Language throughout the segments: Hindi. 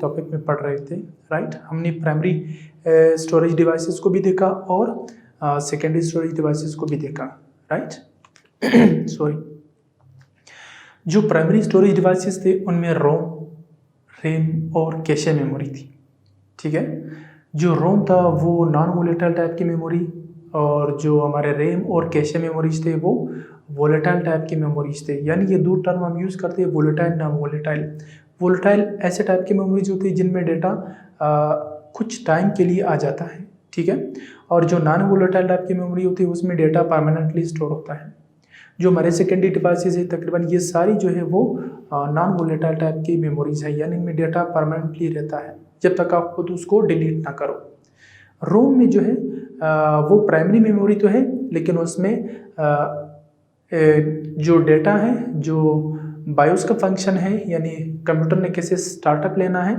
टॉपिक में पढ़ रहे थे, राइट। हमने प्राइमरी स्टोरेज डिवाइसेस को भी देखा और सेकेंडरी स्टोरेज डिवाइसेस को भी देखा, राइट। सॉरी, जो प्राइमरी स्टोरेज डिवाइसेस थे उनमें रोम, रैम और कैशे मेमोरी थी, ठीक है। जो रोम था वो नॉन वोलेटाइल टाइप की मेमोरी, और जो हमारे रैम और कैशे मेमोरीज थे वो वोलेटाइल टाइप की मेमोरीज थे। यानी ये दो टर्म हम यूज़ करते हैं, वोलेटाइल नॉन वोलेटाइल। वोलेटाइल ऐसे टाइप की मेमोरीज होती है जिनमें डेटा कुछ टाइम के लिए आ जाता है, ठीक है। और जो नॉन वोलेटाइल टाइप की मेमोरी होती है उसमें डेटा परमानेंटली स्टोर होता है। जो हमारे सेकेंडरी डिवाइसेज है तकरीबन ये सारी जो है वो नॉन वोलेटाइल टाइप की मेमोरीज है, यानी इनमें डेटा परमानेंटली रहता है जब तक आप खुद उसको डिलीट ना करो। रोम में जो है वो प्राइमरी मेमोरी तो है, लेकिन उसमें जो डेटा है, जो बायोस का फंक्शन है, यानी कंप्यूटर ने कैसे स्टार्टअप लेना है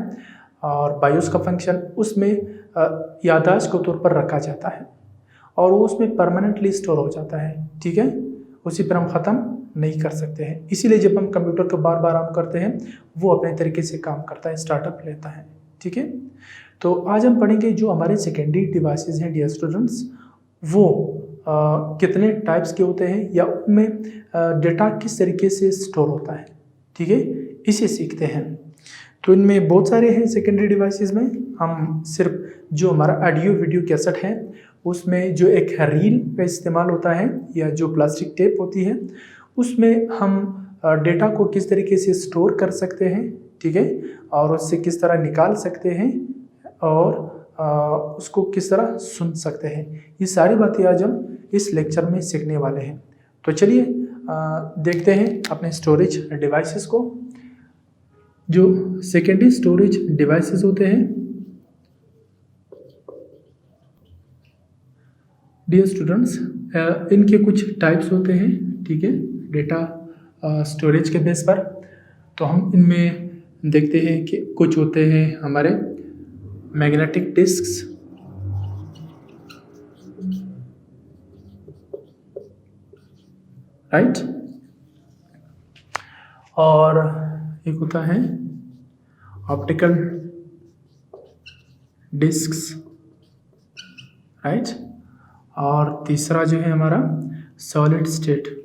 और बायोस का फंक्शन उसमें याददाश्त के तौर पर रखा जाता है और वो उसमें परमानेंटली स्टोर हो जाता है, ठीक है। उसी पर हम ख़त्म नहीं कर सकते हैं, इसीलिए जब हम कंप्यूटर को बार बार ऑन करते हैं वो अपने तरीके से काम करता है, स्टार्टअप लेता है, ठीक है। तो आज हम पढ़ेंगे जो हमारे सेकेंडरी डिवाइसेस हैं डियर स्टूडेंट्स, वो कितने टाइप्स के होते हैं या उनमें डेटा किस तरीके से स्टोर होता है, ठीक है, इसे सीखते हैं। तो इनमें बहुत सारे हैं सेकेंडरी डिवाइसेस में। हम सिर्फ जो हमारा ऑडियो वीडियो कैसेट है उसमें जो एक रील का इस्तेमाल होता है या जो प्लास्टिक टेप होती है उसमें हम डेटा को किस तरीके से स्टोर कर सकते हैं, ठीक है, और उससे किस तरह निकाल सकते हैं और उसको किस तरह सुन सकते हैं, ये सारी बातें आज हम इस लेक्चर में सीखने वाले हैं। तो चलिए देखते हैं अपने स्टोरेज डिवाइसेस को। जो सेकेंडरी स्टोरेज डिवाइसेस होते हैं डियर स्टूडेंट्स, इनके कुछ टाइप्स होते हैं, ठीक है, डेटा स्टोरेज के बेस पर। तो हम इनमें देखते हैं कि कुछ होते हैं हमारे मैग्नेटिक डिस्क्स, राइट, और एक होता है ऑप्टिकल डिस्क्स, राइट, और तीसरा जो है हमारा सॉलिड स्टेट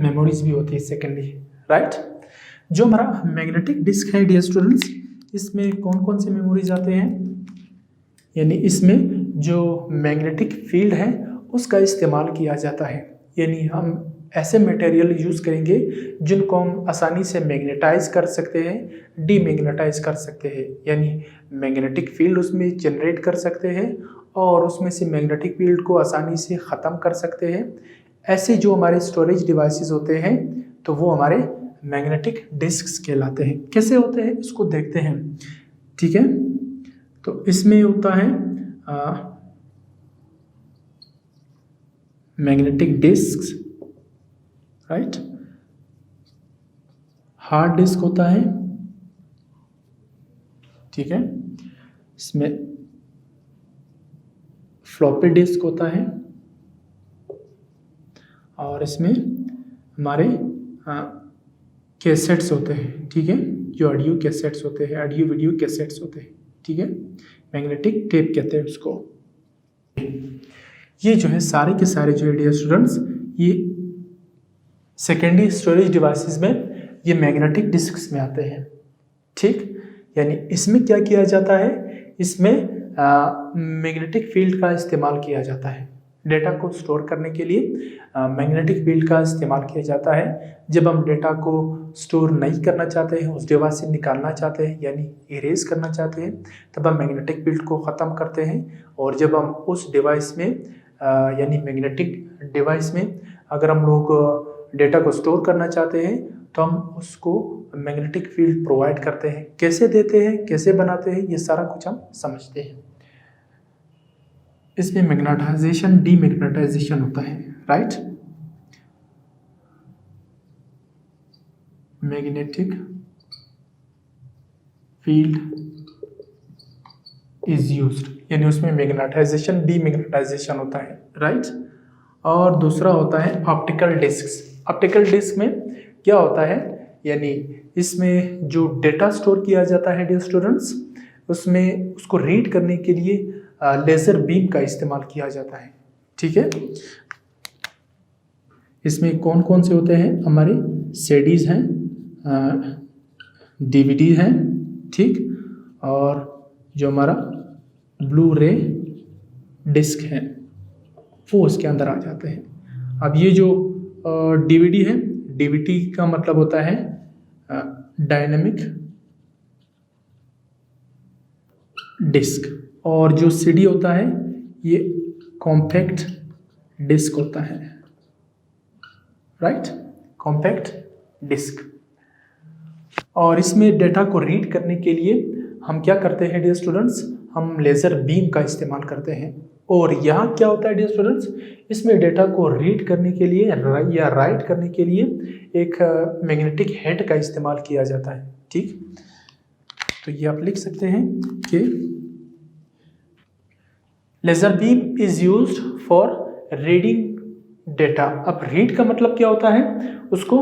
मेमोरीज भी होती है सेकेंडरी, राइट। जो हमारा मैग्नेटिक डिस्क है डियर स्टूडेंट्स, इसमें कौन कौन से मेमोरीज आते हैं, यानी इसमें जो मैग्नेटिक फील्ड है उसका इस्तेमाल किया जाता है। यानी हम ऐसे मटेरियल यूज़ करेंगे जिनको हम आसानी से मैग्नेटाइज कर सकते हैं, डीमैग्नेटाइज कर सकते हैं, यानी मैग्नेटिक फील्ड उसमें जनरेट कर सकते हैं और उसमें से मैग्नेटिक फील्ड को आसानी से ख़त्म कर सकते हैं। ऐसे जो हमारे स्टोरेज डिवाइसेस होते हैं तो वो हमारे मैग्नेटिक डिस्क्स कहलाते हैं। कैसे होते हैं इसको देखते हैं, ठीक है। तो इसमें होता है magnetic disks, right, hard disk होता है, ठीक है, इसमें फ्लॉपी डिस्क होता है और इसमें हमारे कैसेट्स होते हैं, ठीक है, जो ऑडियो कैसेट्स होते हैं, ऑडियो वीडियो कैसेट्स होते हैं, ठीक है, मैग्नेटिक टेप कहते हैं उसको। ये जो है सारे के सारे जो है डियर स्टूडेंट्स, ये सेकेंडरी स्टोरेज डिवाइसेस में ये मैग्नेटिक डिस्क्स में आते हैं, ठीक। यानी इसमें क्या किया जाता है, इसमें मैग्नेटिक फील्ड का इस्तेमाल किया जाता है। डेटा को स्टोर करने के लिए मैग्नेटिक फील्ड का इस्तेमाल किया जाता है। जब हम डेटा को स्टोर नहीं करना चाहते हैं, उस डिवाइस से निकालना चाहते हैं, यानी इरेज करना चाहते हैं, तब हम मैग्नेटिक फील्ड को ख़त्म करते हैं। और जब हम उस डिवाइस में यानी मैग्नेटिक डिवाइस में अगर हम लोग डेटा को स्टोर करना चाहते हैं तो हम उसको मैग्नेटिक फील्ड प्रोवाइड करते हैं। कैसे देते हैं, कैसे बनाते हैं, ये सारा कुछ हम समझते हैं। इसमें मैग्नेटाइजेशन, डीमैग्नेटाइजेशन होता है, right. Magnetic field is used, यानी उसमें मैग्नेटाइजेशन, डीमैग्नेटाइजेशन होता है, राइट। और दूसरा होता है ऑप्टिकल डिस्क्स। ऑप्टिकल डिस्क में क्या होता है, यानी इसमें जो डेटा स्टोर किया जाता है डियर स्टूडेंट्स, उसमें उसको रीड करने के लिए लेज़र बीम का इस्तेमाल किया जाता है। ठीक है, इसमें कौन कौन से होते हैं, हमारे सीडीज हैं, डीवीडी हैं, ठीक, और जो हमारा ब्लू रे डिस्क है वो उसके अंदर आ जाते हैं। अब ये जो डीवीडी है, डीवीडी का मतलब होता है डायनेमिक डिस्क, और जो सीडी होता है ये कॉम्पैक्ट डिस्क होता है, राइट, कॉम्पैक्ट डिस्क। और इसमें डेटा को रीड करने के लिए हम क्या करते हैं डियर स्टूडेंट्स, हम लेज़र बीम का इस्तेमाल करते हैं। और यहाँ क्या होता है डियर स्टूडेंट्स, इसमें डेटा को रीड करने के लिए या राइट करने के लिए एक मैग्नेटिक हेड का इस्तेमाल किया जाता है। ठीक, तो ये आप लिख सकते हैं कि laser beam is used for reading data. अब रीड का मतलब क्या होता है, उसको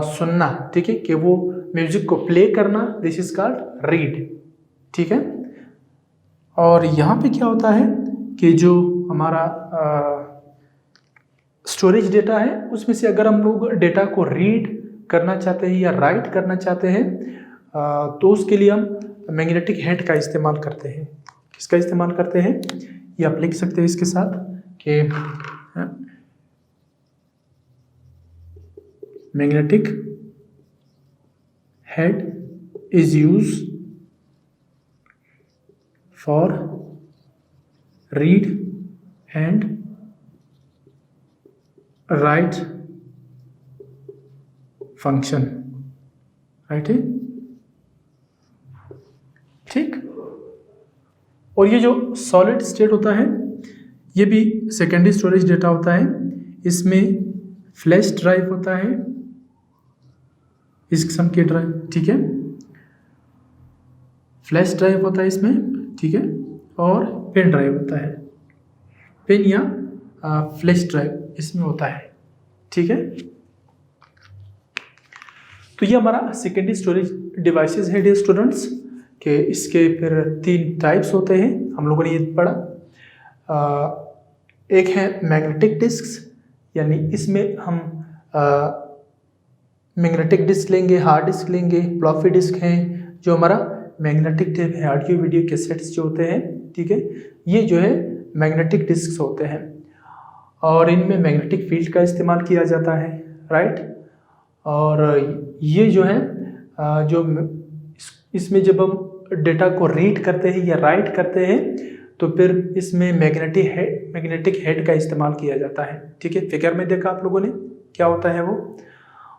सुनना, ठीक है, कि वो म्यूजिक को प्ले करना, दिस इज कॉल्ड रीड। ठीक है, और यहाँ पे क्या होता है कि जो हमारा स्टोरेज डेटा है उसमें से अगर हम लोग डेटा को रीड करना चाहते हैं या राइट करना चाहते हैं तो उसके लिए हम मैग्नेटिक हेड का इस्तेमाल करते हैं। किसका इस्तेमाल करते हैं, ये आप लिख सकते हैं इसके साथ कि magnetic head is used for read and write function, right है, ठीक। और ये जो सॉलिड स्टेट होता है ये भी सेकेंडरी स्टोरेज डेटा होता है। इसमें फ्लैश ड्राइव होता है, इस किस्म के ड्राइव, ठीक है, फ्लैश ड्राइव होता है इसमें, ठीक है, और पेन ड्राइव होता है, पेन या फ्लैश ड्राइव इसमें होता है। ठीक है, तो ये हमारा सेकेंडरी स्टोरेज डिवाइसेस है डियर स्टूडेंट्स, कि इसके फिर 3 टाइप्स होते हैं, हम लोगों ने ये पढ़ा। एक है मैग्नेटिक डिस्क्स, यानी इसमें हम मैग्नेटिक डिस्क लेंगे, हार्ड डिस्क लेंगे, फ्लॉपी डिस्क हैं, जो हमारा मैग्नेटिक टेप है, ऑडियो वीडियो कैसेट्स जो होते हैं, ठीक है, ये जो है मैग्नेटिक डिस्क्स होते हैं और इनमें मैग्नेटिक फील्ड का इस्तेमाल किया जाता है, राइट। और ये जो है जो इसमें जब हम डेटा को रीड करते हैं या राइट करते हैं तो फिर इसमें मैग्नेटिक हेड का इस्तेमाल किया जाता है। ठीक है, फिगर में देखा आप लोगों ने क्या होता है वो।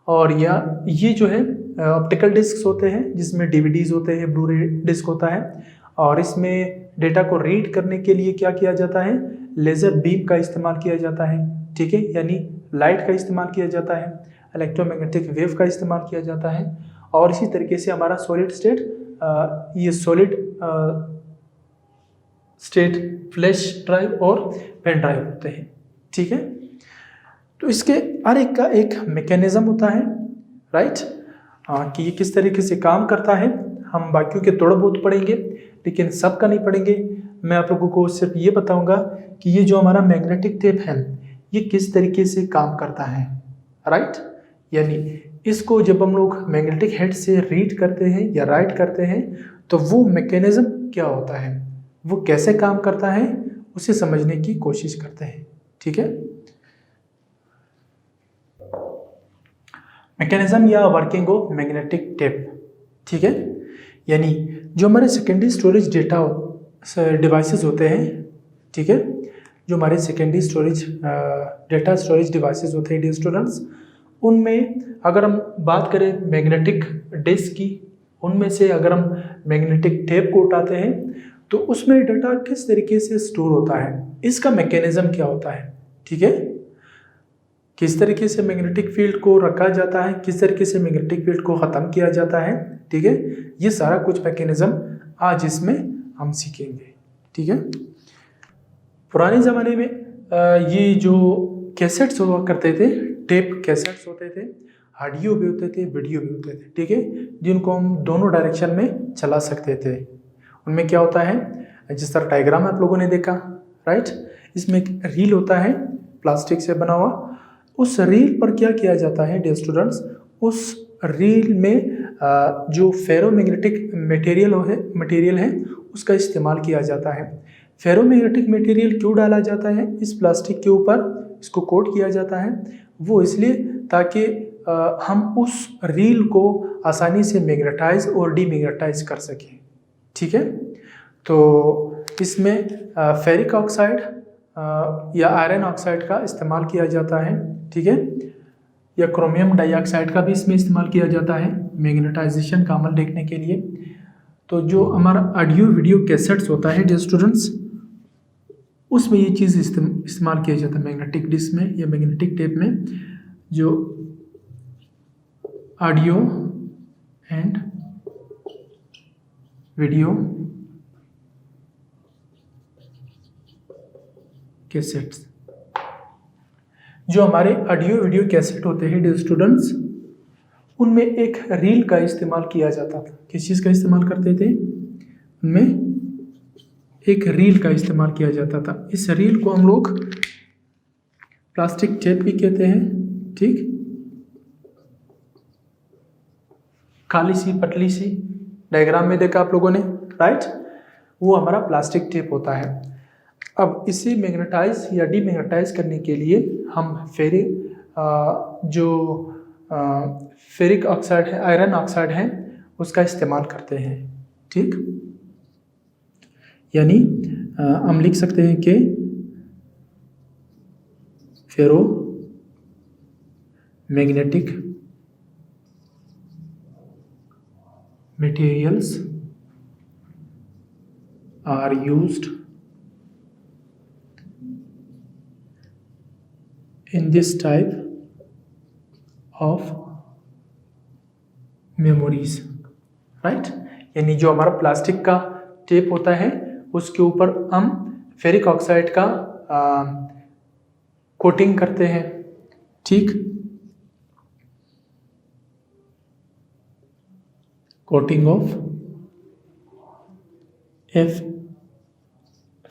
और ये जो है ऑप्टिकल डिस्क होते हैं जिसमें डीवीडीज होते हैं, ब्लू रे डिस्क होता है, और इसमें डेटा को रीड करने के लिए क्या किया जाता है, लेज़र बीम का इस्तेमाल किया जाता है। ठीक है, यानी लाइट का इस्तेमाल किया जाता है, इलेक्ट्रोमैग्नेटिक वेव का इस्तेमाल किया जाता है। और इसी तरीके से हमारा सॉलिड स्टेट, ये सॉलिड स्टेट फ्लैश ड्राइव और पेन ड्राइव होते हैं। ठीक है, तो इसके हर एक का एक मैकेनिज्म होता है, राइट, कि ये किस तरीके से काम करता है। हम बाकियों के थोड़ा बहुत पढ़ेंगे लेकिन सबका नहीं पढ़ेंगे। मैं आप लोगों को सिर्फ ये बताऊंगा कि ये जो हमारा मैग्नेटिक टेप है ये किस तरीके से काम करता है, राइट। यानी इसको जब हम लोग मैग्नेटिक हेड से रीड करते हैं या राइट करते हैं तो वो मैकेनिज्म क्या होता है, वो कैसे काम करता है, उसे समझने की कोशिश करते हैं। ठीक है, मैकेनिज्म या वर्किंग ऑफ मैग्नेटिक टेप। ठीक है, यानी जो हमारे सेकेंडरी स्टोरेज डेटा डिवाइसेस होते हैं, ठीक है, जो हमारे secondary storage data storage devices होते हैं डियर स्टूडेंट्स, उनमें अगर हम बात करें मैग्नेटिक डिस्क की, उनमें से अगर हम मैग्नेटिक टेप को उठाते हैं तो उसमें डेटा किस तरीके से स्टोर होता है, इसका मैकेनिज्म क्या होता है। ठीक है, किस तरीके से मैग्नेटिक फील्ड को रखा जाता है, किस तरीके से मैग्नेटिक फील्ड को ख़त्म किया जाता है। ठीक है, ये सारा कुछ मैकेनिज्म आज इसमें हम सीखेंगे। ठीक है, पुराने ज़माने में ये जो कैसेट्स हुआ करते थे, टेप कैसेट्स होते थे, ऑडियो भी होते थे, वीडियो भी होते थे, ठीक है, जिनको हम दोनों डायरेक्शन में चला सकते थे। उनमें क्या होता है, जिस तरह डायग्राम आप लोगों ने देखा, राइट, इसमें एक रील होता है प्लास्टिक से बना हुआ। उस रील पर क्या किया जाता है डियर स्टूडेंट्स, उस रील में जो फेरोमैग्नेटिक मटेरियल है उसका इस्तेमाल किया जाता है। फेरोमैग्नेटिक मटेरियल क्यों डाला जाता है इस प्लास्टिक के ऊपर, इसको कोट किया जाता है, वो इसलिए ताकि हम उस रील को आसानी से मैग्नेटाइज और डीमैग्नेटाइज कर सकें, ठीक है। तो इसमें फेरिक ऑक्साइड या आयरन ऑक्साइड का इस्तेमाल किया जाता है, ठीक है, या क्रोमियम डाइऑक्साइड का भी इसमें इस्तेमाल किया जाता है मैग्नेटाइजेशन का अमल देखने के लिए। तो जो हमारा ऑडियो वीडियो कैसेट्स होता है डियर स्टूडेंट्स, उसमें ये चीज़ इस्तेमाल किया जाता है मैग्नेटिक डिस्क में या मैग्नेटिक टेप में, जो ऑडियो एंड वीडियो कैसेट्स। जो हमारे ऑडियो वीडियो कैसेट होते हैं डियर स्टूडेंट्स, उनमें एक रील का इस्तेमाल किया जाता था। किस चीज़ का इस्तेमाल करते थे, उनमें एक रील का इस्तेमाल किया जाता था। इस रील को हम लोग प्लास्टिक टेप भी कहते हैं, ठीक, काली सी पतली सी, डायग्राम में देखा आप लोगों ने, राइट, वो हमारा प्लास्टिक टेप होता है। अब इसे मैग्नेटाइज या डीमैग्नेटाइज करने के लिए हम फेरिक ऑक्साइड है, आयरन ऑक्साइड है, उसका इस्तेमाल करते हैं, ठीक। यानी हम लिख सकते हैं कि ferromagnetic materials are used in this type of memories, right. यानी जो हमारा प्लास्टिक का टेप होता है उसके ऊपर हम फेरिक ऑक्साइड का कोटिंग करते हैं, ठीक, कोटिंग ऑफ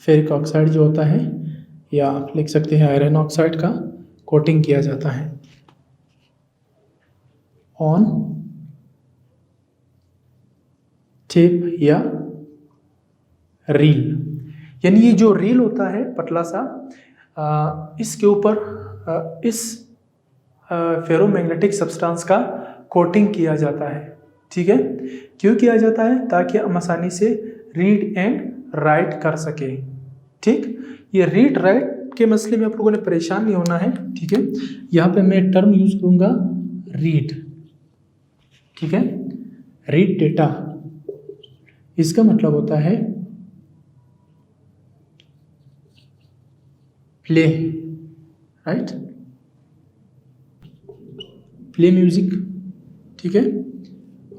फेरिक ऑक्साइड जो होता है, या आप लिख सकते हैं आयरन ऑक्साइड का कोटिंग किया जाता है ऑन टेप या रील। यानी ये जो रील होता है पतला सा, इसके ऊपर इस फेरोमैग्नेटिक सब्सटेंस का कोटिंग किया जाता है, ठीक है। क्यों किया जाता है, ताकि हम आसानी से रीड एंड राइट कर सके, ठीक। ये रीड राइट के मसले में आप लोगों ने परेशान नहीं होना है, ठीक है। यहाँ पे मैं टर्म यूज करूंगा रीड, ठीक है, रीड डेटा, इसका मतलब होता है प्ले, राइट, प्ले म्यूजिक, ठीक है।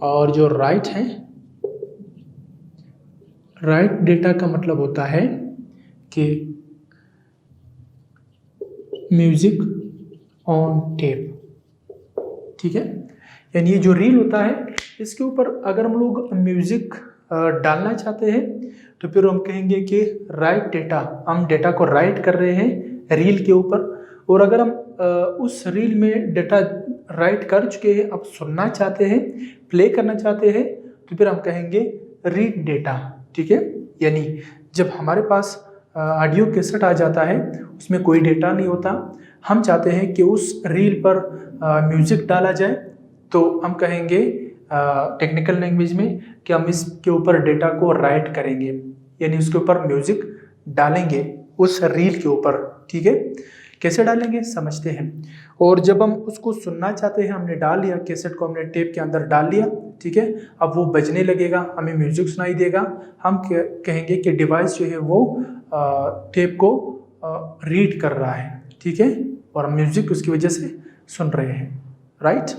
और जो राइट है, राइट डेटा का मतलब होता है कि म्यूजिक ऑन टेप, ठीक है। यानी ये जो रील होता है इसके ऊपर अगर हम लोग म्यूजिक डालना चाहते हैं तो फिर हम कहेंगे कि राइट डेटा, हम डेटा को राइट कर रहे हैं रील के ऊपर। और अगर हम उस रील में डेटा राइट कर चुके हैं, अब सुनना चाहते हैं, प्ले करना चाहते हैं, तो फिर हम कहेंगे रीड डेटा, ठीक है। यानी जब हमारे पास ऑडियो कैसेट आ जाता है उसमें कोई डेटा नहीं होता, हम चाहते हैं कि उस रील पर म्यूजिक डाला जाए, तो हम कहेंगे टेक्निकल लैंग्वेज में कि हम इसके ऊपर डेटा को राइट करेंगे, यानी उसके ऊपर म्यूजिक डालेंगे उस रील के ऊपर, ठीक है। कैसे डालेंगे समझते हैं। और जब हम उसको सुनना चाहते हैं, हमने डाल लिया कैसेट को, हमने टेप के अंदर डाल लिया, ठीक है। अब वो बजने लगेगा, हमें म्यूजिक सुनाई देगा, हम कहेंगे कि डिवाइस जो है वो टेप को रीड कर रहा है, ठीक है, और म्यूजिक उसकी वजह से सुन रहे हैं, राइट।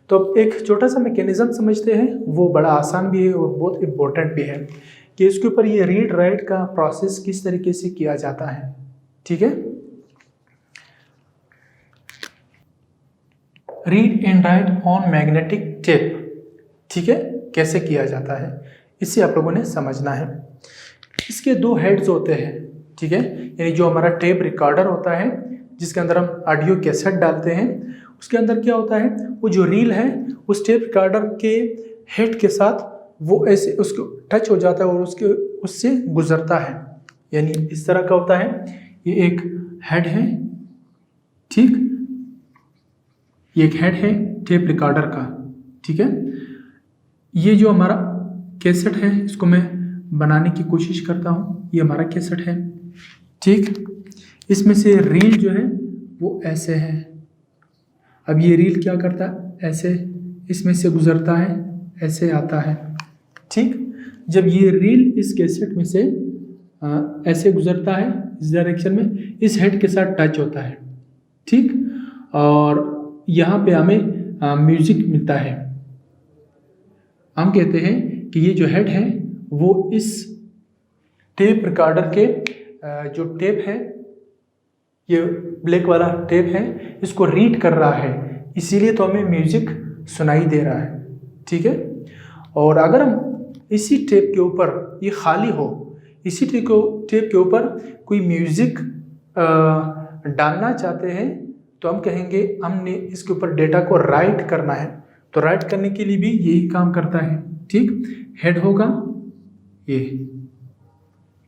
तो एक छोटा सा मैकेनिज्म समझते हैं, वो बड़ा आसान भी है और बहुत इम्पोर्टेंट भी है कि इसके ऊपर ये रीड राइट का प्रोसेस किस तरीके से किया जाता है, ठीक है। Read and right on magnetic tape. ठीक है, कैसे किया जाता है इसे आप लोगों ने समझना है। इसके दो हेड्स होते हैं, ठीक है, यानी जो हमारा टेप रिकॉर्डर होता है जिसके अंदर हम ऑडियो कैसेट डालते हैं, उसके अंदर क्या होता है, वो जो रील है उस टेप रिकॉर्डर के हेड के साथ वो ऐसे उसको टच हो जाता है और उससे गुजरता है, यानी इस तरह का होता है। ये एक हेड है, ठीक, ये एक हेड है टेप रिकॉर्डर का, ठीक है। ये जो हमारा कैसेट है इसको मैं बनाने की कोशिश करता हूँ, ये हमारा कैसेट है, ठीक। इसमें से रील जो है वो ऐसे है। अब ये रील क्या करता है, ऐसे इसमें से गुजरता है, ऐसे आता है, ठीक। जब ये रील इस कैसेट में से ऐसे गुजरता है इस डायरेक्शन में, इस हेड के साथ टच होता है, ठीक, और यहाँ पे हमें म्यूजिक मिलता है। हम कहते हैं कि ये जो हेड है वो इस टेप रिकॉर्डर के जो टेप है, ये ब्लैक वाला टेप है, इसको रीड कर रहा है, इसीलिए तो हमें म्यूजिक सुनाई दे रहा है, ठीक है। और अगर हम इसी टेप के ऊपर, ये खाली हो, इसी टेप के ऊपर कोई म्यूजिक डालना चाहते हैं तो हम कहेंगे हमने इसके ऊपर डेटा को राइट करना है, तो राइट करने के लिए भी यही काम करता है, ठीक। हेड होगा ये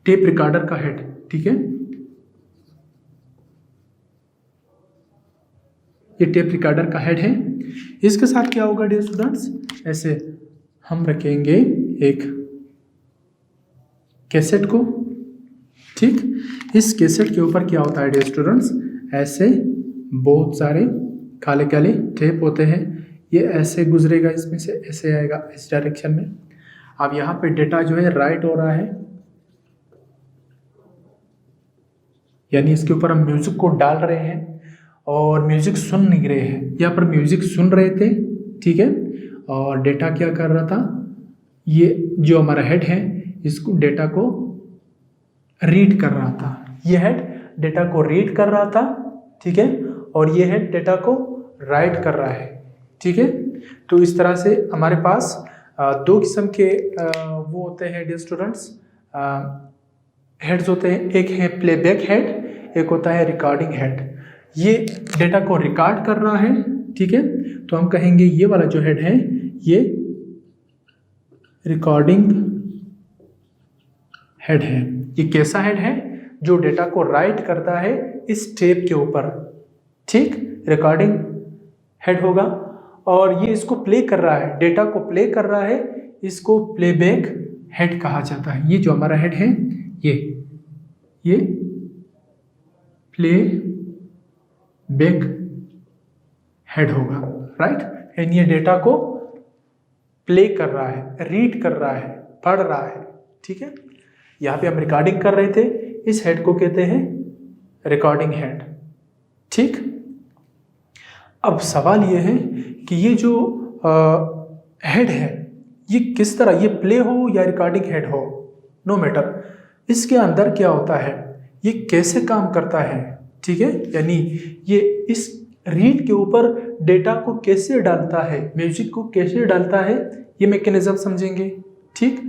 टेप रिकॉर्डर का हेड, ठीक है, ये टेप रिकॉर्डर का हेड है। इसके साथ क्या होगा डियर स्टूडेंट्स, ऐसे हम रखेंगे एक कैसेट को, ठीक। इस कैसेट के ऊपर क्या होता है डियर स्टूडेंट्स, ऐसे बहुत सारे काले काले टेप होते हैं, ये ऐसे गुजरेगा, इसमें से ऐसे आएगा इस डायरेक्शन में। अब यहाँ पे डेटा जो है राइट हो रहा है, यानी इसके ऊपर हम म्यूजिक को डाल रहे हैं और म्यूजिक सुन नहीं रहे हैं, यहाँ पर म्यूजिक सुन रहे थे, ठीक है, और डेटा क्या कर रहा था, ये जो हमारा हेड है इसको डेटा को रीड कर रहा था, ये हेड डेटा को रीड कर रहा था, ठीक है, और ये हेड डेटा को राइट कर रहा है, ठीक है। तो इस तरह से हमारे पास दो किस्म के वो होते हैं डियर स्टूडेंट्स, हेड्स होते हैं, एक है प्लेबैक हेड, एक होता है रिकॉर्डिंग हेड। ये डेटा को रिकॉर्ड कर रहा है, ठीक है, तो हम कहेंगे ये वाला जो हेड है ये रिकॉर्डिंग हेड है। ये कैसा हेड है, जो डेटा को राइट करता है इस टेप के ऊपर, ठीक, रिकॉर्डिंग हेड होगा। और ये इसको प्ले कर रहा है, डेटा को प्ले कर रहा है, इसको प्लेबैक हेड कहा जाता है। ये जो हमारा हेड है ये प्ले बैक हेड होगा, राइट, एंड ये डेटा को प्ले कर रहा है, रीड कर रहा है, पढ़ रहा है, ठीक है। यहाँ पे हम रिकॉर्डिंग कर रहे थे, इस हेड को कहते हैं रिकॉर्डिंग हेड, ठीक। अब सवाल ये है कि ये जो हेड है ये किस तरह, ये प्ले हो या रिकॉर्डिंग हेड हो, नो मैटर, इसके अंदर क्या होता है, ये कैसे काम करता है, ठीक है, यानी ये इस रीड के ऊपर डेटा को कैसे डालता है, म्यूजिक को कैसे डालता है, ये मैकेनिज्म समझेंगे, ठीक।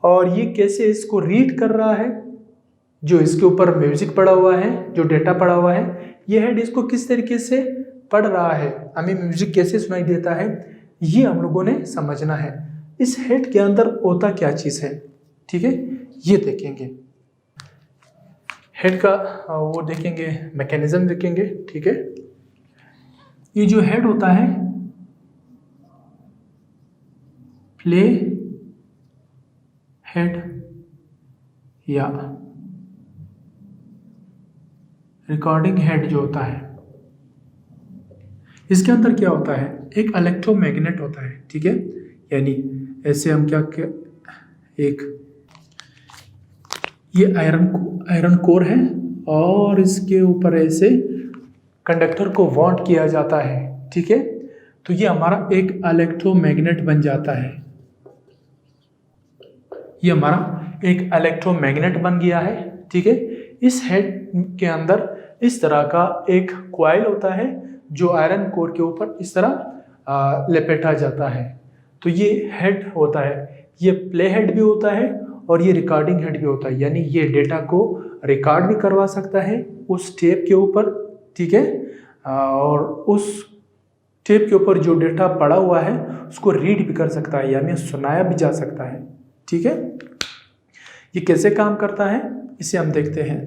और ये कैसे इसको रीड कर रहा है, जो इसके ऊपर म्यूजिक पड़ा हुआ है, जो डेटा पड़ा हुआ है, ये हेड इसको किस तरीके से पढ़ रहा है, हमें म्यूजिक कैसे सुनाई देता है, ये हम लोगों ने समझना है। इस हेड के अंदर होता क्या चीज़ है, ठीक है, ये देखेंगे, हेड का वो देखेंगे, मैकेनिज्म देखेंगे, ठीक है। ये जो हेड होता है प्ले हेड या रिकॉर्डिंग हेड जो होता है, इसके अंदर क्या होता है, एक इलेक्ट्रोमैग्नेट होता है, ठीक है, यानी ऐसे हम एक ये आयरन कोर है और इसके ऊपर ऐसे कंडक्टर को वाउंड किया जाता है, ठीक है, तो ये हमारा एक इलेक्ट्रोमैग्नेट बन जाता है, ये हमारा एक इलेक्ट्रोमैग्नेट बन गया है, ठीक है। इस हेड के अंदर इस तरह का एक कॉइल होता है जो आयरन कोर के ऊपर इस तरह लपेटा जाता है। तो ये हेड होता है, ये प्ले हेड भी होता है और ये रिकॉर्डिंग हेड भी होता है, यानी ये डेटा को रिकॉर्ड भी करवा सकता है उस टेप के ऊपर, ठीक है, और उस टेप के ऊपर जो डेटा पड़ा हुआ है उसको रीड भी कर सकता है, यानी सुनाया भी जा सकता है, ठीक है। ये कैसे काम करता है इसे हम देखते हैं।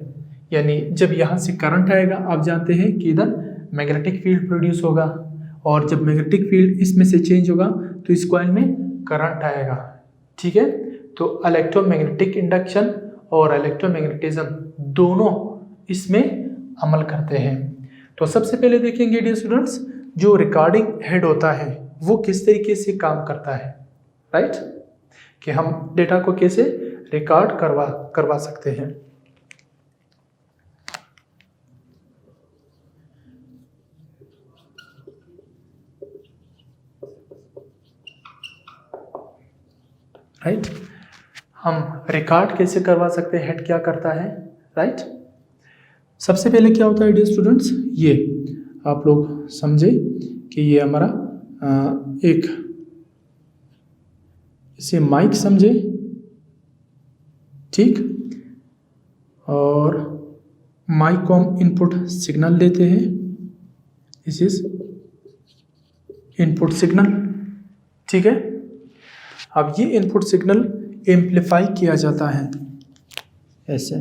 यानी जब यहाँ से करंट आएगा, आप जानते हैं कि इधर मैग्नेटिक फील्ड प्रोड्यूस होगा, और जब मैग्नेटिक फील्ड इसमें से चेंज होगा तो इस कॉइल में करंट आएगा, ठीक है। तो इलेक्ट्रोमैग्नेटिक इंडक्शन और इलेक्ट्रोमैग्नेटिज्म दोनों इसमें अमल करते हैं। तो सबसे पहले देखेंगे डियर स्टूडेंट्स, जो रिकॉर्डिंग हेड होता है वो किस तरीके से काम करता है, राइट, कि हम डेटा को कैसे रिकॉर्ड करवा सकते हैं। राइट, हम रिकॉर्ड कैसे करवा सकते हैं, हेड क्या करता है, राइट। सबसे पहले क्या होता है डियर स्टूडेंट्स, ये आप लोग समझे कि ये हमारा एक इसे माइक समझे, ठीक, और माइक को हम इनपुट सिग्नल देते हैं, दिस इज इनपुट सिग्नल, ठीक है। अब ये इनपुट सिग्नल एम्पलीफाई किया जाता है ऐसे,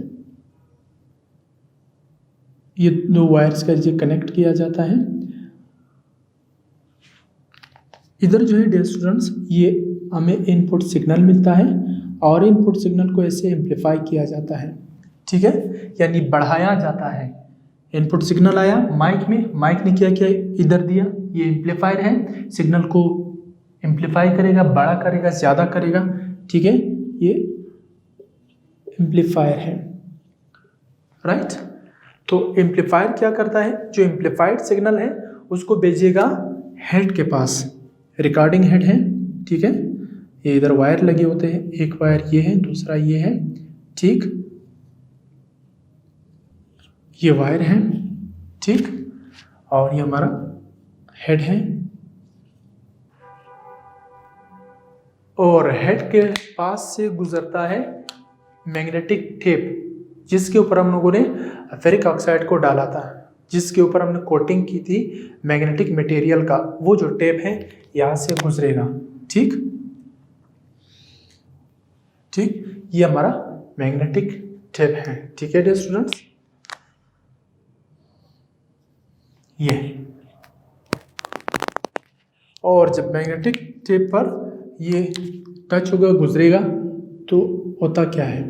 ये दो वायर्स का ये कनेक्ट किया जाता है। इधर जो है डियर स्टूडेंट्स, ये हमें इनपुट सिग्नल मिलता है और इनपुट सिग्नल को ऐसे एम्पलीफाई किया जाता है, ठीक है, यानी बढ़ाया जाता है। इनपुट सिग्नल आया माइक में, माइक ने क्या किया, इधर दिया, ये एम्पलीफायर है, सिग्नल को एम्पलीफाई करेगा, बड़ा करेगा, ज़्यादा करेगा, ठीक है, ये एम्पलीफायर है, राइट। तो एम्पलीफायर क्या करता है, जो एम्पलीफाइड सिग्नल है उसको भेजेगा हेड के पास, रिकॉर्डिंग हेड है, ठीक है। ये इधर वायर लगे होते हैं, एक वायर ये है, दूसरा ये है, ठीक, ये वायर है, ठीक, और ये हमारा हेड है, और हेड के पास से गुजरता है मैग्नेटिक टेप, जिसके ऊपर हम लोगों ने फेरिक ऑक्साइड को डाला था, जिसके ऊपर हमने कोटिंग की थी मैग्नेटिक मटेरियल का, वो जो टेप है यहाँ से गुजरेगा, ठीक, ठीक, ये हमारा मैग्नेटिक टेप है, ठीक है डियर स्टूडेंट्स, ये। और जब मैग्नेटिक टेप पर ये टच होगा, गुजरेगा, तो होता क्या है,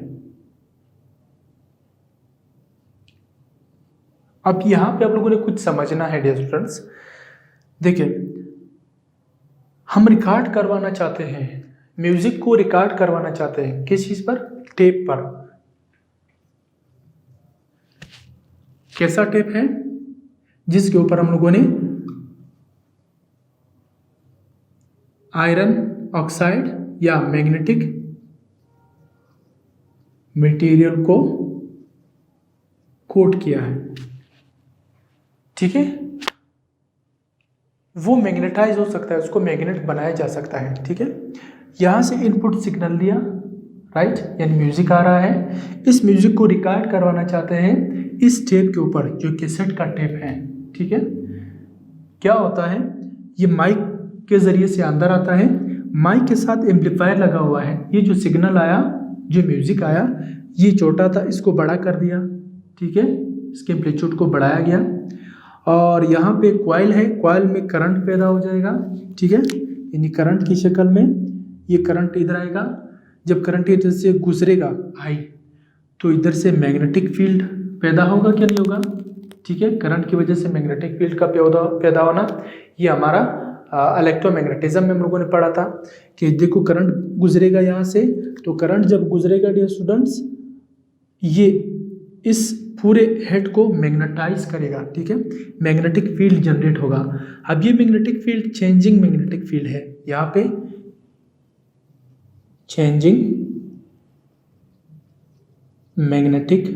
अब यहाँ पे आप लोगों ने कुछ समझना है डियर स्टूडेंट्स। देखिए, हम रिकॉर्ड करवाना चाहते हैं, म्यूजिक को रिकॉर्ड करवाना चाहते हैं, किस चीज पर, टेप पर। कैसा टेप है, जिसके ऊपर हम लोगों ने आयरन ऑक्साइड या मैग्नेटिक मटेरियल को कोट किया है, ठीक है। वो मैग्नेटाइज हो सकता है, उसको मैग्नेट बनाया जा सकता है, ठीक है। यहाँ से इनपुट सिग्नल दिया, राइट, यानी म्यूजिक आ रहा है, इस म्यूजिक को रिकॉर्ड करवाना चाहते हैं इस टेप के ऊपर, जो कैसेट का टेप है, ठीक है। क्या होता है, ये माइक के जरिए से अंदर आता है, माइक के साथ एम्पलीफायर लगा हुआ है, ये जो सिग्नल आया, जो म्यूजिक आया, ये छोटा था, इसको बड़ा कर दिया, ठीक है, इसके एम्पलीट्यूड को बढ़ाया गया, और यहाँ पे कॉइल है, कॉइल में करंट पैदा हो जाएगा, ठीक है, यानी करंट की शक्ल में ये करंट इधर आएगा, जब करंट इधर से गुजरेगा आई, तो इधर से मैग्नेटिक फील्ड पैदा होगा, क्या नहीं होगा, ठीक है, करंट की वजह से मैग्नेटिक फील्ड का पैदा होना, ये हमारा इलेक्ट्रोमैग्नेटिज्म में हम लोगों ने पढ़ा था कि देखो करंट गुजरेगा यहाँ से, तो करंट जब गुजरेगा डियर स्टूडेंट्स, ये इस पूरे हेड को मैग्नेटाइज करेगा, ठीक है, मैग्नेटिक फील्ड जनरेट होगा। अब ये magnetic field changing magnetic field है, यहाँ पे चेंजिंग मैग्नेटिक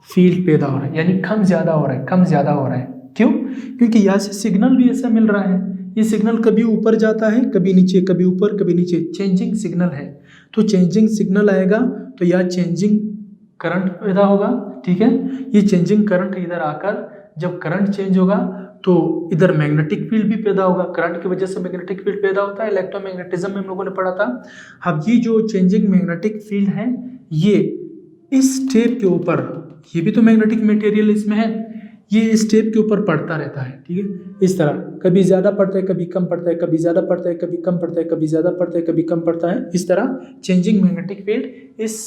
फील्ड पैदा हो रहा है, यानी कम ज्यादा हो रहा है, कम ज्यादा हो रहा है, क्यों? क्योंकि यहाँ से सिग्नल भी ऐसा मिल रहा है, ये सिग्नल कभी ऊपर जाता है, कभी नीचे, कभी ऊपर कभी नीचे, चेंजिंग सिग्नल है। तो चेंजिंग सिग्नल आएगा तो यहाँ चेंजिंग करंट पैदा होगा, ठीक है। ये चेंजिंग करंट इधर आकर जब करंट चेंज होगा तो इधर मैग्नेटिक फील्ड भी पैदा होगा। करंट की वजह से मैग्नेटिक फील्ड पैदा होता है, इलेक्ट्रोमैग्नेटिज्म में हम लोगों ने पढ़ा था। अब ये जो चेंजिंग मैग्नेटिक फील्ड है, ये इस टेप के ऊपर, ये भी तो मैग्नेटिक मटेरियल इसमें है, ये इस टेप के ऊपर पड़ता रहता है, ठीक है। इस तरह कभी ज़्यादा पड़ता है, कभी कम पड़ता है, कभी ज़्यादा पड़ता है, कभी कम पड़ता है, कभी ज़्यादा पड़ता है, कभी कम पड़ता है। इस तरह चेंजिंग मैग्नेटिक फील्ड इस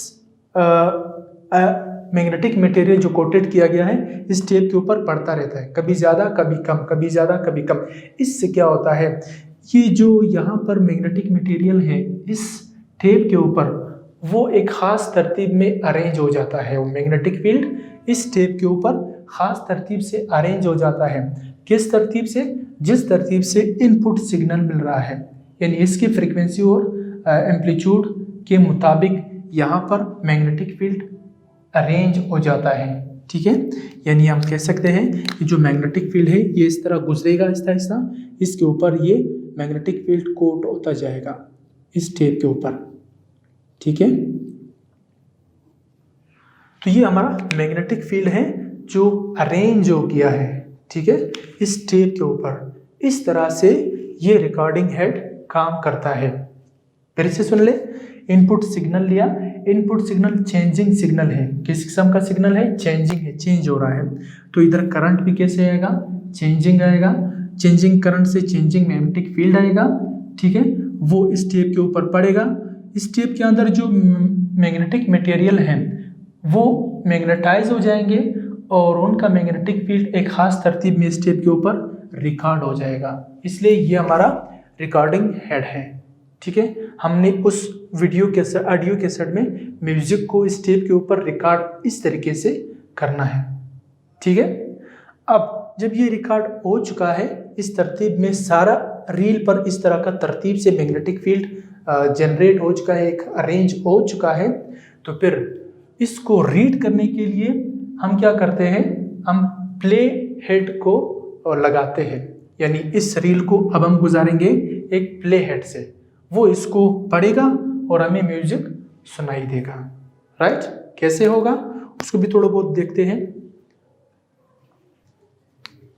मैग्नेटिक मटेरियल जो कोटेड किया गया है इस टेप के ऊपर पड़ता रहता है, कभी ज़्यादा कभी कम, कभी ज़्यादा कभी कम। इससे क्या होता है, ये जो यहाँ पर मैग्नेटिक मटेरियल है इस टेप के ऊपर, वो एक ख़ास तरतीब में अरेंज हो जाता है। वो मैग्नेटिक फील्ड इस टेप के ऊपर ख़ास तरतीब से अरेंज हो जाता है। किस तरतीब से? जिस तरतीब से इनपुट सिग्नल मिल रहा है, यानी इसकी फ्रीक्वेंसी और एम्पलीट्यूड के मुताबिक यहाँ पर मैग्नेटिक फील्ड अरेंज हो जाता है, ठीक है। यानी हम कह सकते हैं कि जो मैग्नेटिक फील्ड है ये इस तरह गुजरेगा आहिस्ता आहिस्ता, इसके ऊपर ये मैग्नेटिक फील्ड कोट होता जाएगा इस टेप के ऊपर, ठीक है। तो ये हमारा मैग्नेटिक फील्ड है जो अरेंज हो गया है, ठीक है, इस टेप के ऊपर। इस तरह से ये रिकॉर्डिंग हेड काम करता है। फिर से सुन ले, इनपुट सिग्नल लिया, इनपुट सिग्नल चेंजिंग सिग्नल है। किस किस्म का सिग्नल है? चेंजिंग है, चेंज हो रहा है। तो इधर करंट भी कैसे आएगा? चेंजिंग आएगा। चेंजिंग करंट से चेंजिंग मैग्नेटिक फील्ड आएगा, ठीक है, वो इस टेप के ऊपर पड़ेगा। इस टेप के अंदर जो मैग्नेटिक मटेरियल है वो मैग्नेटाइज हो जाएंगे और उनका मैग्नेटिक फील्ड एक खास तरतीब में इस टेप के ऊपर रिकॉर्ड हो जाएगा। इसलिए ये हमारा रिकॉर्डिंग हेड है, ठीक है। हमने उस ऑडियो कैसेट में म्यूजिक को इस टेप के ऊपर रिकॉर्ड इस तरीके से करना है, ठीक है। अब जब ये रिकॉर्ड हो चुका है इस तरतीब में, सारा रील पर इस तरह का तरतीब से मैग्नेटिक फील्ड जनरेट हो चुका है, एक अरेंज हो चुका है, तो फिर इसको रीड करने के लिए हम क्या करते हैं? हम प्ले हेड को लगाते हैं, यानी इस रील को अब हम गुजारेंगे एक प्ले हेड से, वो इसको पढ़ेगा और हमें म्यूजिक सुनाई देगा, राइट। कैसे होगा उसको भी थोड़ा बहुत देखते हैं।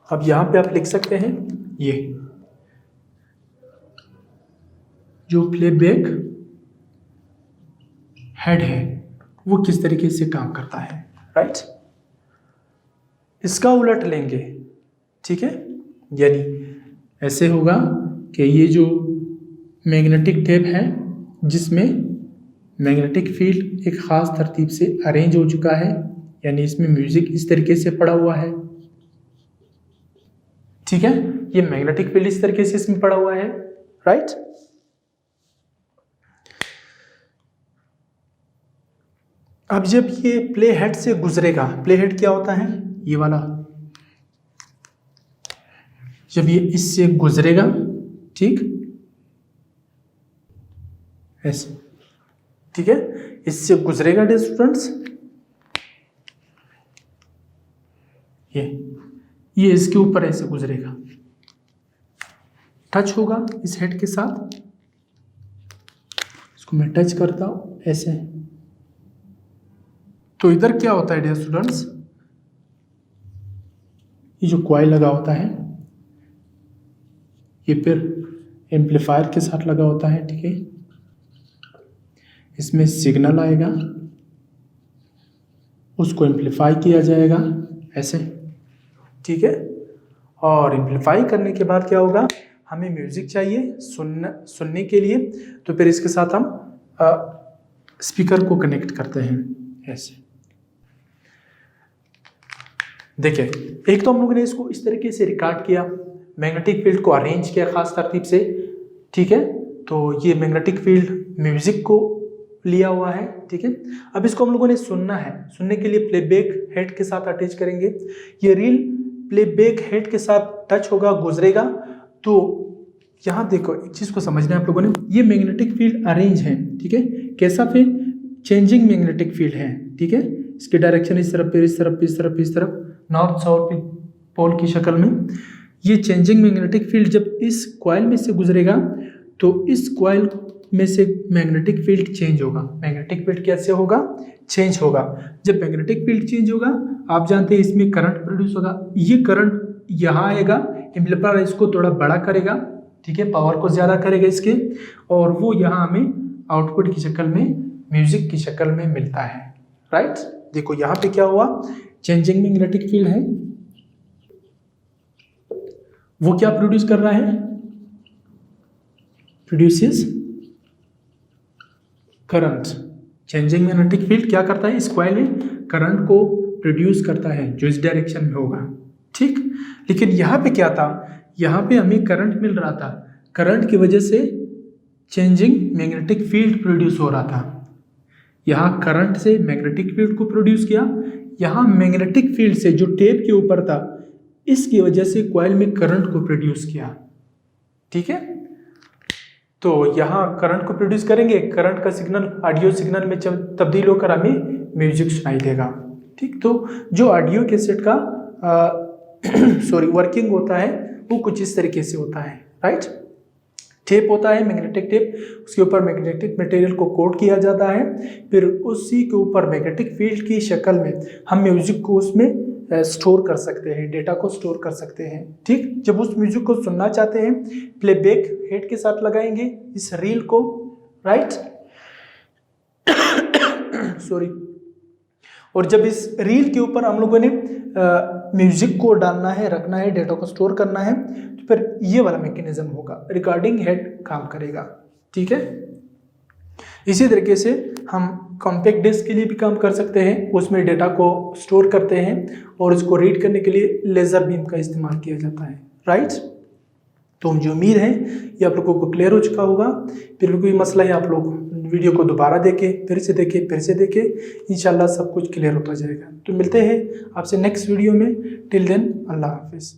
अब यहाँ पे आप लिख सकते हैं ये जो प्लेबैक हेड है वो किस तरीके से काम करता है, राइट। इसका उलट लेंगे, ठीक है, यानी ऐसे होगा कि ये जो मैग्नेटिक टेप है जिसमें मैग्नेटिक फील्ड एक ख़ास तरतीब से अरेंज हो चुका है, यानी इसमें म्यूजिक इस तरीके से पड़ा हुआ है, ठीक है। ये मैग्नेटिक फील्ड इस तरीके से इसमें पड़ा हुआ है, राइट। अब जब ये प्ले हेड से गुजरेगा, प्ले हेड क्या होता है? ये वाला, जब ये इससे गुजरेगा, ठीक, ऐसे, ठीक है, इससे गुजरेगा डियर स्टूडेंट्स, ये इसके ऊपर ऐसे गुजरेगा, टच होगा इस हेड के साथ। इसको मैं टच करता हूं ऐसे, तो इधर क्या होता है डियर स्टूडेंट्स? ये जो कॉइल लगा होता है ये फिर एम्पलीफायर के साथ लगा होता है, ठीक है। इसमें सिग्नल आएगा, उसको एम्पलीफाई किया जाएगा ऐसे, ठीक है। और एम्पलीफाई करने के बाद क्या होगा? हमें म्यूजिक चाहिए सुनने के लिए, तो फिर इसके साथ हम स्पीकर को कनेक्ट करते हैं ऐसे। देखिए, एक तो हम लोगों ने इसको इस तरीके से रिकॉर्ड किया, मैग्नेटिक फील्ड को अरेंज किया खास तरतीब से, ठीक है। तो ये मैग्नेटिक फील्ड म्यूजिक को लिया हुआ है, ठीक है। अब इसको हम लोगों ने सुनना है, सुनने के लिए प्लेबैक हेड के साथ अटैच करेंगे। ये रील प्लेबैक हेड के साथ टच होगा, गुजरेगा। तो यहाँ देखो, एक चीज़ को समझना है आप लोगों ने, ये मैग्नेटिक फील्ड अरेंज है, ठीक है। कैसा? फिर चेंजिंग मैग्नेटिक फील्ड है, ठीक है। इसकी डायरेक्शन इस तरफ, फिर इस तरफ, इस तरफ, इस तरफ, नॉर्थ साउथ पोल की शक्ल में। ये चेंजिंग मैग्नेटिक फील्ड जब इस कॉइल में से गुजरेगा तो इस कॉइल में से मैग्नेटिक फील्ड चेंज होगा। मैग्नेटिक फील्ड कैसे होगा? चेंज होगा। जब मैग्नेटिक फील्ड चेंज होगा, आप जानते हैं इसमें करंट प्रोड्यूस होगा। ये करंट यहाँ आएगा, एम्पलीफायर इसको थोड़ा बड़ा करेगा, ठीक है, पावर को ज़्यादा करेगा इसके, और वो यहाँ हमें आउटपुट की शक्ल में, म्यूजिक की शक्ल में मिलता है। राइट, देखो यहाँ पे क्या हुआ, चेंजिंग मैग्नेटिक फील्ड है, वो क्या प्रोड्यूस कर रहा है? Produces current. Changing magnetic field क्या करता है? इस कॉइल में करंट को प्रोड्यूस करता है जो इस डायरेक्शन में होगा, ठीक। लेकिन यहाँ पे क्या था? यहाँ पे हमें करंट मिल रहा था, करंट की वजह से चेंजिंग मैग्नेटिक फील्ड प्रोड्यूस हो रहा था। यहाँ करंट से मैग्नेटिक फील्ड को प्रोड्यूस किया, यहाँ मैग्नेटिक फील्ड से जो टेप के ऊपर था इसकी वजह से कॉइल में करंट को प्रोड्यूस किया, ठीक है। तो यहाँ करंट को प्रोड्यूस करेंगे, करंट का सिग्नल ऑडियो सिग्नल में तब्दील होकर हमें म्यूजिक सुनाई देगा, ठीक। तो जो ऑडियो कैसेट का वर्किंग होता है वो कुछ इस तरीके से होता है। राइट, टेप होता है, मैग्नेटिक टेप, उसके ऊपर मैग्नेटिक मटेरियल को कोट किया जाता है, फिर उसी के ऊपर मैग्नेटिक फील्ड की शक्ल में हम म्यूजिक को उसमें स्टोर कर सकते हैं, डेटा को स्टोर कर सकते हैं, ठीक। जब उस म्यूजिक को सुनना चाहते हैं, प्लेबैक हेड के साथ लगाएंगे इस रील को, राइट सॉरी, और जब इस रील के ऊपर हम लोगों ने म्यूजिक को डालना है, रखना है, डेटा को स्टोर करना है, तो फिर ये वाला मैकेनिज्म होगा, रिकॉर्डिंग हेड काम करेगा, ठीक है। इसी तरीके से हम कॉम्पैक्ट डिस्क के लिए भी काम कर सकते हैं, उसमें डेटा को स्टोर करते हैं और उसको रीड करने के लिए लेज़र बीम का इस्तेमाल किया जाता है। राइट, तो मुझे उम्मीद है ये आप लोगों को क्लियर हो चुका होगा। फिर भी कोई मसला है, आप लोग वीडियो को दोबारा देखें, फिर से देखें, इंशाल्लाह सब कुछ क्लियर होता जाएगा। तो मिलते हैं आपसे नेक्स्ट वीडियो में। टिल देन, अल्लाह हाफिज़।